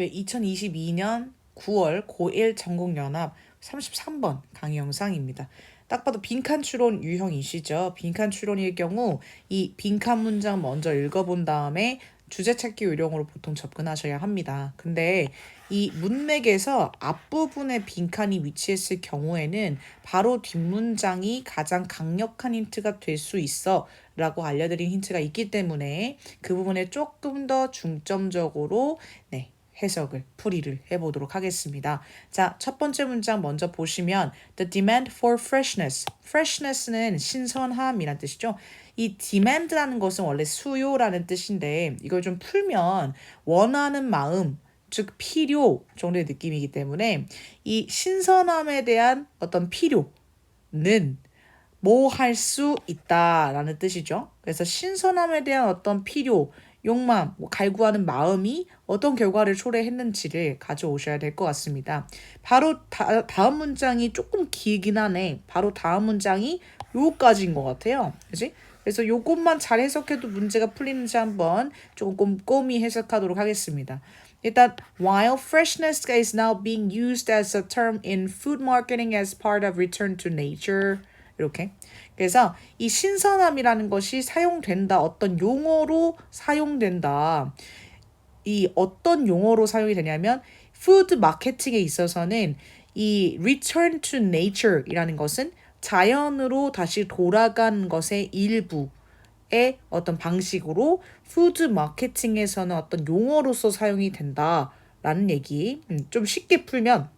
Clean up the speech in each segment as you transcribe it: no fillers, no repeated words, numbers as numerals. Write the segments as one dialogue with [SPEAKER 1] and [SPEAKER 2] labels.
[SPEAKER 1] 2022년 9월 고1 전국연합 33번 강의 영상입니다. 딱 봐도 빈칸 추론 유형이시죠. 빈칸 추론일 경우 이 빈칸 문장 먼저 읽어본 다음에 주제 찾기 요령으로 보통 접근하셔야 합니다. 근데 이 문맥에서 앞부분에 빈칸이 위치했을 경우에는 바로 뒷문장이 가장 강력한 힌트가 될 수 있어 라고 알려드린 힌트가 있기 때문에 그 부분에 조금 더 중점적으로 해석을, 풀이를 해보도록 하겠습니다. 자, 첫 번째 문장 먼저 보시면 The demand for freshness. freshness는 신선함이란 뜻이죠. 이 demand라는 것은 원래 수요라는 뜻인데 이걸 좀 풀면 원하는 마음, 즉 필요 정도의 느낌이기 때문에 이 신선함에 대한 어떤 필요는 뭐 할 수 있다라는 뜻이죠. 그래서 신선함에 대한 어떤 필요, 욕망, 갈구하는 마음이 어떤 결과를 초래했는지를 가져오셔야 될 것 같습니다. 바로 다음 문장이 조금 길긴 하네. 바로 다음 문장이 요까지인 것 같아요. 그지? 그래서 요것만 잘 해석해도 문제가 풀리는지 한번 조금 꼼꼼히 해석하도록 하겠습니다. 일단 while freshness is now being used as a term in food marketing as part of return to nature 이렇게. 그래서 이 신선함이라는 것이 사용된다. 어떤 용어로 사용된다. 이 어떤 용어로 사용이 되냐면 푸드 마케팅에 있어서는 이 return to nature이라는 것은 자연으로 다시 돌아간 것의 일부의 어떤 방식으로 푸드 마케팅에서는 어떤 용어로서 사용이 된다라는 얘기. 좀 쉽게 풀면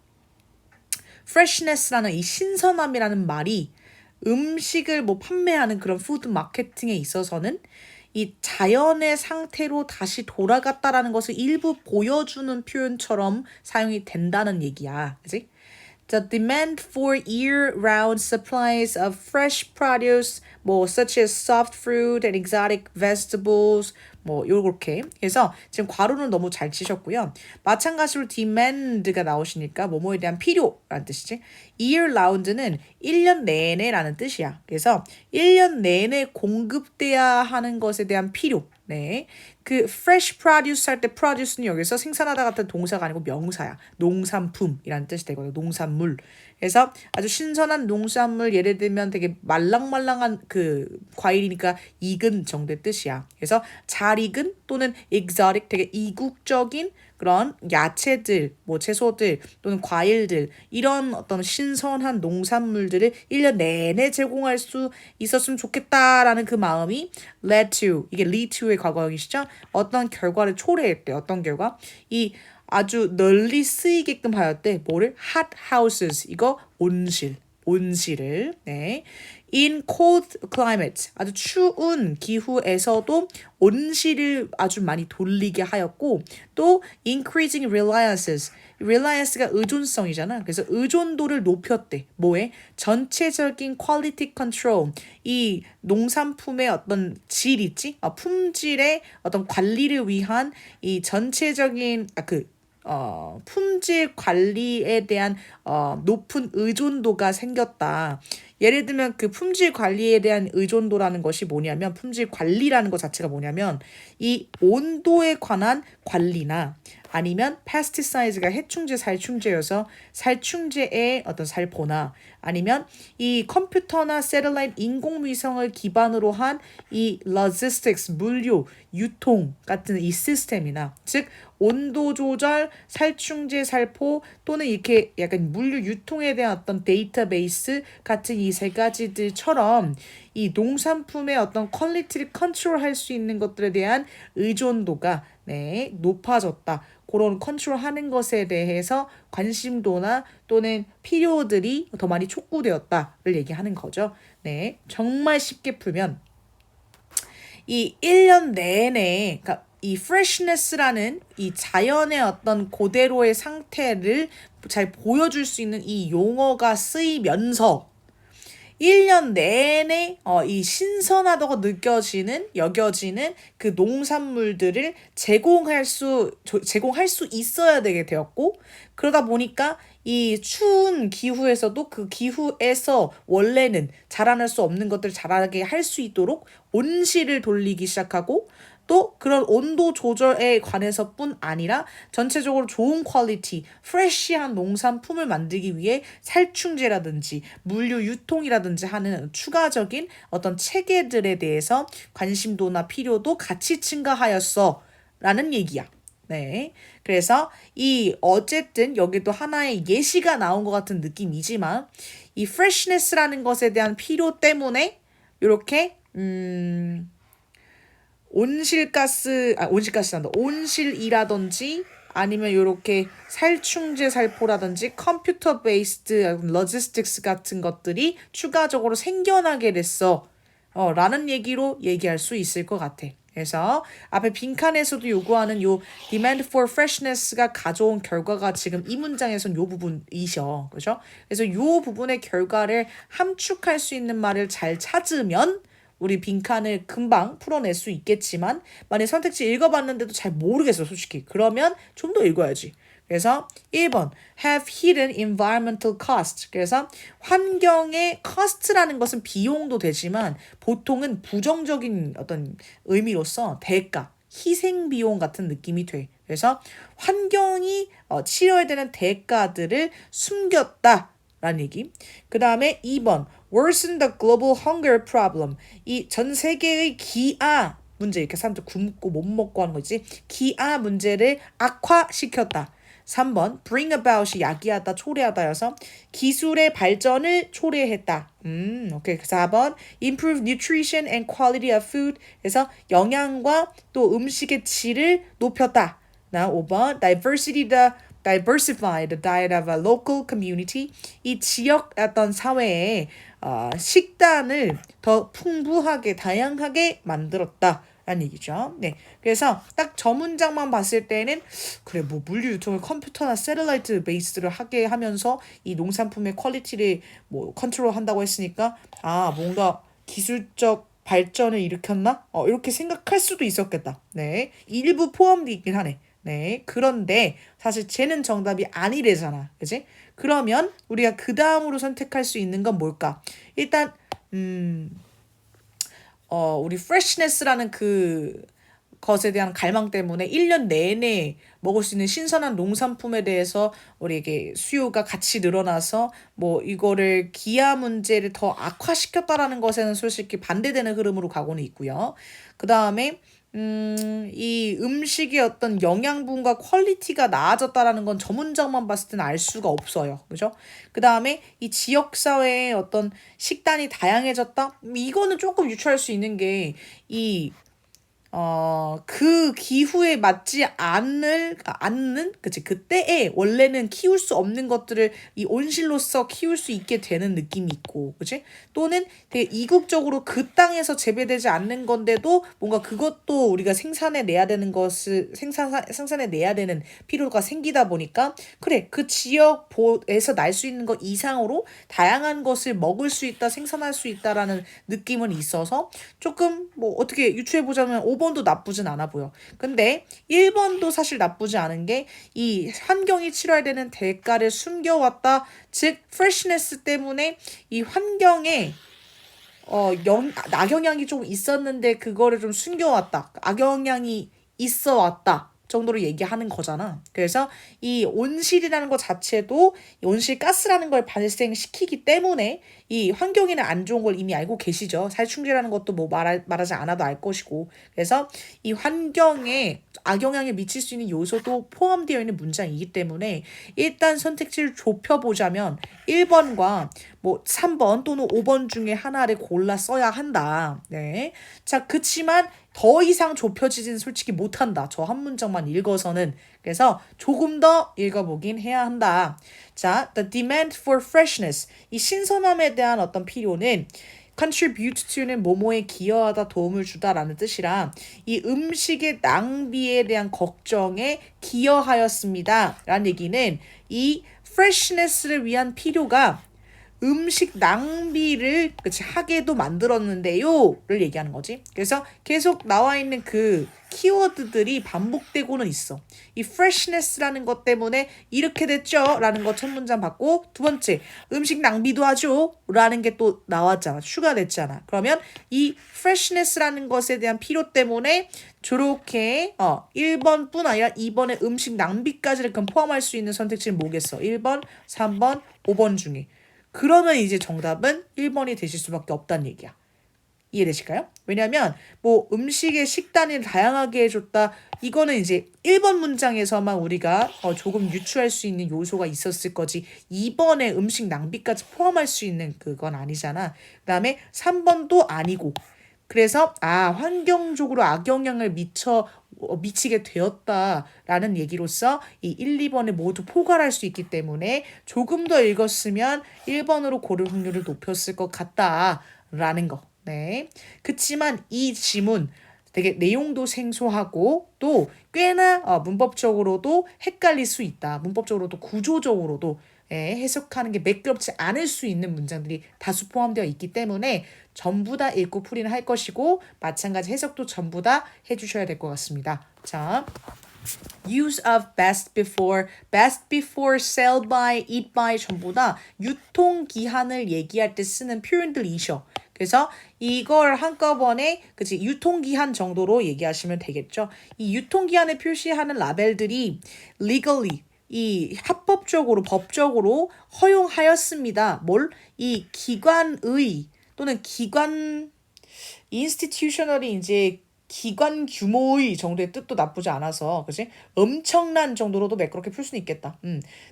[SPEAKER 1] freshness라는 이 신선함이라는 말이 음식을 판매하는 그런 푸드 마케팅에 있어서는 이 자연의 상태로 다시 돌아갔다라는 것을 일부 보여주는 표현처럼 사용이 된다는 얘기야. 그지? The demand for year-round supplies of fresh produce, such as soft fruit and exotic vegetables, 요렇게. 그래서 지금 괄호는 너무 잘 치셨고요. 마찬가지로 demand가 나오시니까 뭐뭐에 대한 필요라는 뜻이지. year-round는 1년 내내라는 뜻이야. 그래서 1년 내내 공급돼야 하는 것에 대한 필요. 네. 그 fresh produce 할 때 produce는 여기서 생산하다 같은 동사가 아니고 명사야. 농산품이라는 뜻이 되거든요. 농산물. 그래서 아주 신선한 농산물 예를 들면 되게 말랑말랑한 그 과일이니까 익은 정도의 뜻이야. 그래서 잘 익은 또는 exotic 되게 이국적인 그런 야채들, 채소들 또는 과일들 이런 어떤 신선한 농산물들을 1년 내내 제공할 수 있었으면 좋겠다라는 그 마음이 led to, 이게 lead to의 과거형이시죠? 어떤 결과를 초래했대. 어떤 결과? 이 아주 널리 쓰이게끔 하였대. 뭐를? hot houses. 이거 온실을. 네. In cold climate. 아주 추운 기후에서도 온실을 아주 많이 돌리게 하였고 또 increasing reliances. reliance가 의존성이잖아. 그래서 의존도를 높였대. 뭐에? 전체적인 quality control. 이 농산품의 어떤 질 있지? 품질의 어떤 관리를 위한 이 전체적인 품질 관리에 대한 높은 의존도가 생겼다. 예를 들면 그 품질 관리에 대한 의존도라는 것이 뭐냐면 품질 관리라는 것 자체가 뭐냐면 이 온도에 관한 관리나 아니면 pesticide가 해충제, 살충제여서 살충제의 어떤 살포나 아니면 이 컴퓨터나 새틀라이트 인공위성을 기반으로 한 이 logistics, 물류, 유통 같은 이 시스템이나 즉 온도 조절, 살충제 살포 또는 이렇게 약간 물류 유통에 대한 어떤 데이터베이스 같은 이 세 가지들처럼 이 농산품의 어떤 퀄리티를 컨트롤할 수 있는 것들에 대한 의존도가 높아졌다. 그런 컨트롤하는 것에 대해서 관심도나 또는 필요들이 더 많이 촉구되었다를 얘기하는 거죠. 네, 정말 쉽게 풀면 이 1년 내내 그러니까 이 freshness라는 이 자연의 어떤 그대로의 상태를 잘 보여줄 수 있는 이 용어가 쓰이면서 1년 내내 이 신선하다고 여겨지는 그 농산물들을 제공할 수 있어야 되게 되었고 그러다 보니까 이 추운 기후에서도 그 기후에서 원래는 자라날 수 없는 것들을 자라게 할 수 있도록 온실을 돌리기 시작하고 또 그런 온도 조절에 관해서뿐 아니라 전체적으로 좋은 퀄리티, 프레시한 농산품을 만들기 위해 살충제라든지 물류 유통이라든지 하는 추가적인 어떤 체계들에 대해서 관심도나 필요도 같이 증가하였어 라는 얘기야. 네. 그래서 이 어쨌든 여기도 하나의 예시가 나온 것 같은 느낌이지만 이 freshness라는 것에 대한 필요 때문에 이렇게 온실이라든지 아니면 이렇게 살충제 살포라든지 컴퓨터 베이스드 로지스틱스 같은 것들이 추가적으로 생겨나게 됐어. 라는 얘기로 얘기할 수 있을 것 같아. 그래서 앞에 빈칸에서도 요구하는 요 demand for freshness가 가져온 결과가 지금 이 문장에선 요 부분이셔. 그죠? 그래서 요 부분의 결과를 함축할 수 있는 말을 잘 찾으면 우리 빈칸을 금방 풀어낼 수 있겠지만 만약 선택지 읽어봤는데도 잘 모르겠어 솔직히. 그러면 좀 더 읽어야지. 그래서 1번 have hidden environmental cost. 그래서 환경의 cost라는 것은 비용도 되지만 보통은 부정적인 어떤 의미로서 대가, 희생 비용 같은 느낌이 돼. 그래서 환경이 치러야 되는 대가들을 숨겼다라는 얘기. 그 다음에 2번 worsen the global hunger problem. 이 전 세계의 기아 문제 이렇게 사람들 굶고 못 먹고 하는 거지. 기아 문제를 악화시켰다. 3번 bring about이 야기하다 초래하다여서 기술의 발전을 초래했다. 오케이. 4번 improve nutrition and quality of food. 그래서 영양과 또 음식의 질을 높였다. 나 5번 diversify the diet of a local community. 이 지역 어떤 사회에 식단을 더 풍부하게 다양하게 만들었다. 라는 얘기죠. 네. 그래서 딱 저 문장만 봤을 때는 그래 뭐 물류 유통을 컴퓨터나 셀룰라이트 베이스를 하게 하면서 이 농산품의 퀄리티를 뭐 컨트롤 한다고 했으니까 뭔가 기술적 발전을 일으켰나? 이렇게 생각할 수도 있었겠다. 네. 일부 포함되어 있긴 하네. 네. 그런데 사실 쟤는 정답이 아니래잖아. 그지? 그러면 우리가 그 다음으로 선택할 수 있는 건 뭘까? 일단 우리 freshness라는 그 것에 대한 갈망 때문에 1년 내내 먹을 수 있는 신선한 농산품에 대해서 우리에게 수요가 같이 늘어나서 뭐 이거를 기아 문제를 더 악화시켰다라는 것에는 솔직히 반대되는 흐름으로 가고는 있고요. 그 다음에 이 음식의 어떤 영양분과 퀄리티가 나아졌다라는 건 저 문장만 봤을 때는 알 수가 없어요. 그죠? 그 다음에 이 지역사회의 어떤 식단이 다양해졌다? 이거는 조금 유추할 수 있는 게, 그 기후에 맞지 않는, 그치, 그때에 원래는 키울 수 없는 것들을 이 온실로서 키울 수 있게 되는 느낌이 있고, 그치? 또는 되게 이국적으로 그 땅에서 재배되지 않는 건데도 뭔가 그것도 우리가 생산해내야 되는 필요가 생기다 보니까, 그래, 그 지역에서 날 수 있는 것 이상으로 다양한 것을 먹을 수 있다, 생산할 수 있다라는 느낌은 있어서 조금 뭐 어떻게 유추해보자면 5번도 나쁘진 않아 보여. 근데 1번도 사실 나쁘지 않은 게 이 환경이 치러야 되는 대가를 숨겨왔다. 즉 freshness 때문에 이 환경에 악영향이 좀 있었는데 그거를 좀 숨겨왔다. 악영향이 있어 왔다. 정도로 얘기하는 거잖아. 그래서 이 온실이라는 것 자체도 온실가스라는 걸 발생시키기 때문에 이 환경에는 안 좋은 걸 이미 알고 계시죠. 살충제라는 것도 뭐 말하지 않아도 알 것이고. 그래서 이 환경에 악영향을 미칠 수 있는 요소도 포함되어 있는 문장이기 때문에 일단 선택지를 좁혀보자면 1번과 뭐 3번 또는 5번 중에 하나를 골라 써야 한다. 네. 자, 그치만 더 이상 좁혀지진 솔직히 못한다. 저 한 문장만 읽어서는. 그래서 조금 더 읽어보긴 해야 한다. 자, the demand for freshness. 이 신선함에 대한 어떤 필요는 contribute to는 뭐뭐에 기여하다, 도움을 주다라는 뜻이라 이 음식의 낭비에 대한 걱정에 기여하였습니다. 라는 얘기는 이 freshness를 위한 필요가 음식 낭비를 그치 하게도 만들었는데요를 얘기하는 거지. 그래서 계속 나와 있는 그 키워드들이 반복되고는 있어. 이 freshness라는 것 때문에 이렇게 됐죠 라는 거 첫 문장 받고, 두 번째 음식 낭비도 하죠 라는 게 또 나왔잖아. 추가됐잖아. 그러면 이 freshness라는 것에 대한 필요 때문에 저렇게 1번뿐 아니라 2번의 음식 낭비까지를 그럼 포함할 수 있는 선택지는 뭐겠어? 1번, 3번, 5번 중에. 그러면 이제 정답은 1번이 되실 수밖에 없다는 얘기야. 이해되실까요? 왜냐면 뭐 음식의 식단을 다양하게 해줬다. 이거는 이제 1번 문장에서만 우리가 조금 유추할 수 있는 요소가 있었을 거지 2번의 음식 낭비까지 포함할 수 있는 그건 아니잖아. 그 다음에 3번도 아니고. 그래서 환경적으로 악영향을 미치게 되었다라는 얘기로서 이 1, 2번을 모두 포괄할 수 있기 때문에 조금 더 읽었으면 1번으로 고를 확률을 높였을 것 같다라는 거. 네. 그치만 이 지문 되게 내용도 생소하고 또 꽤나 문법적으로도 헷갈릴 수 있다. 문법적으로도 구조적으로도 해석하는 게 매끄럽지 않을 수 있는 문장들이 다수 포함되어 있기 때문에 전부 다 읽고 풀이는 할 것이고 마찬가지 해석도 전부 다 해주셔야 될 것 같습니다. 자, use of best before, sell by, eat by 전부 다 유통기한을 얘기할 때 쓰는 표현들이셔. 그래서 이걸 한꺼번에 유통기한 정도로 얘기하시면 되겠죠. 이 유통기한을 표시하는 라벨들이 legally 이 합법적으로 법적으로 허용하였습니다. 이 기관의 또는 institutionally 이제 기관 규모의 정도의 뜻도 나쁘지 않아서, 그치? 엄청난 정도로도 매끄럽게 풀 수는 있겠다.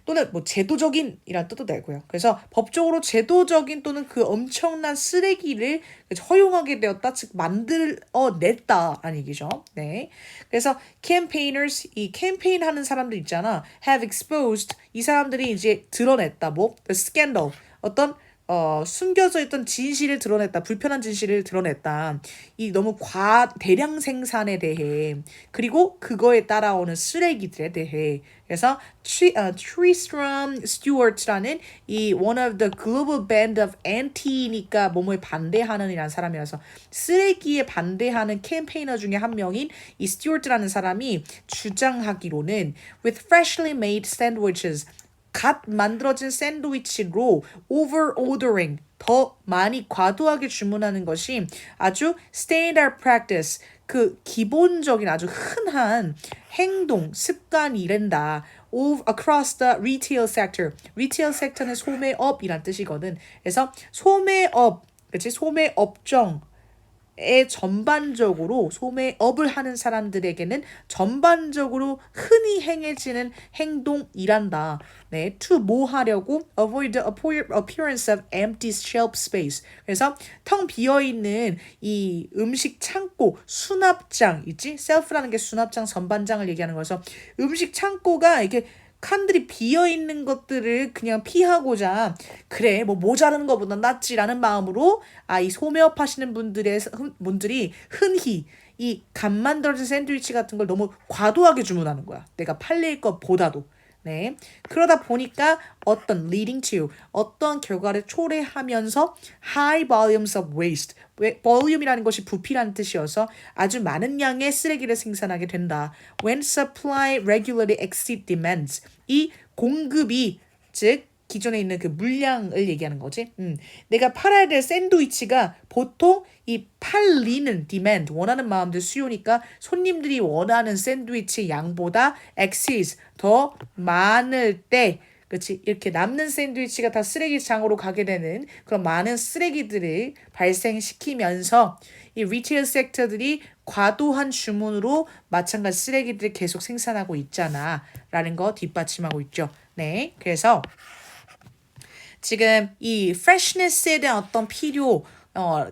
[SPEAKER 1] 또는 뭐 제도적인이란 뜻도 되고요. 그래서 법적으로 제도적인 또는 그 엄청난 쓰레기를 허용하게 되었다, 즉 만들어냈다라는 얘기죠. 네. 그래서 campaigners, 이 캠페인 하는 사람들 있잖아. have exposed, 이 사람들이 이제 드러냈다. the scandal, 어떤 숨겨져 있던 진실을 드러냈다. 불편한 진실을 드러냈다. 이 너무 대량 생산에 대해, 그리고 그거에 따라오는 쓰레기들에 대해. 그래서 Tristram Stewart라는 이 one of the global band of anti니까 뭐뭐에 반대하는 이라는 사람이라서 쓰레기에 반대하는 캠페이너 중에 한 명인 이 스튜어트라는 사람이 주장하기로는 with freshly made sandwiches, 갓 만들어진 샌드위치로 over-ordering, 더 많이 과도하게 주문하는 것이 아주 standard practice, 그 기본적인 아주 흔한 행동, 습관이란다. across the retail sector. retail sector는 소매업이란 뜻이거든. 그래서 소매업, 그치? 소매업종 전반적으로 소매업을 하는 사람들에게는 전반적으로 흔히 행해지는 행동이란다. 네, to 뭐 하려고? avoid the appearance of empty shelf space. 그래서 텅 비어있는 이 음식 창고, 수납장 있지? self라는 게 수납장, 선반장을 얘기하는 거여서 음식 창고가 이렇게 칸들이 비어있는 것들을 그냥 피하고자, 그래 뭐 모자라는 것보다 낫지라는 마음으로 이 소매업 하시는 분들이 흔히 이 갓 만들어진 샌드위치 같은 걸 너무 과도하게 주문하는 거야. 내가 팔릴 것보다도. 네. 그러다 보니까 leading to 어떤 결과를 초래하면서 high volumes of waste. volume이라는 것이 부피라는 뜻이어서 아주 많은 양의 쓰레기를 생산하게 된다. When supply regularly exceed demands. 이 공급이, 즉 기존에 있는 그 물량을 얘기하는 거지. 내가 팔아야 될 샌드위치가 보통 이 팔리는 demand, 원하는 마음들 수요니까 손님들이 원하는 샌드위치 양보다 exceeds, 더 많을 때, 그렇지? 이렇게 남는 샌드위치가 다 쓰레기장으로 가게 되는 그런 많은 쓰레기들을 발생시키면서 이 리테일 섹터들이 과도한 주문으로 마찬가지 쓰레기들을 계속 생산하고 있잖아 라는 거 뒷받침하고 있죠. 네, 그래서 지금 이 freshness에 대한 어떤 필요,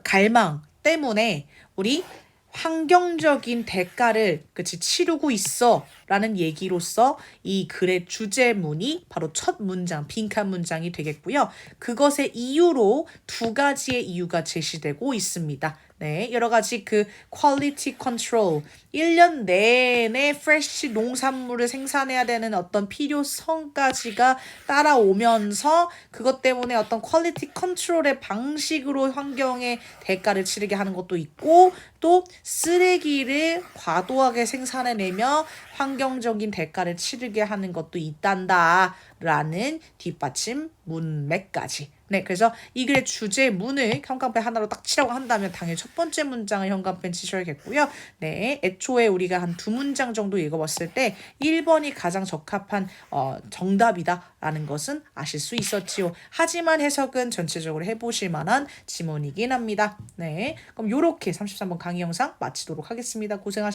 [SPEAKER 1] 갈망 때문에 우리 환경적인 대가를 치르고 있어 라는 얘기로서 이 글의 주제문이 바로 첫 문장, 빈칸 문장이 되겠고요. 그것의 이유로 두 가지의 이유가 제시되고 있습니다. 네, 여러 가지 그 quality control, 1년 내내 fresh 농산물을 생산해야 되는 어떤 필요성까지가 따라오면서 그것 때문에 어떤 quality control의 방식으로 환경에 대가를 치르게 하는 것도 있고 또 쓰레기를 과도하게 생산해내며 환경적인 대가를 치르게 하는 것도 있단다라는 뒷받침 문맥까지. 네, 그래서 이 글의 주제 문을 현관펜 하나로 딱 치라고 한다면 당연히 첫 번째 문장을 현관펜 치셔야겠고요. 네, 애초에 우리가 한 두 문장 정도 읽어봤을 때 1번이 가장 적합한 정답이다라는 것은 아실 수 있었지요. 하지만 해석은 전체적으로 해보실 만한 지문이긴 합니다. 네, 그럼 요렇게 33번 강의 영상 마치도록 하겠습니다. 고생하셨습니다.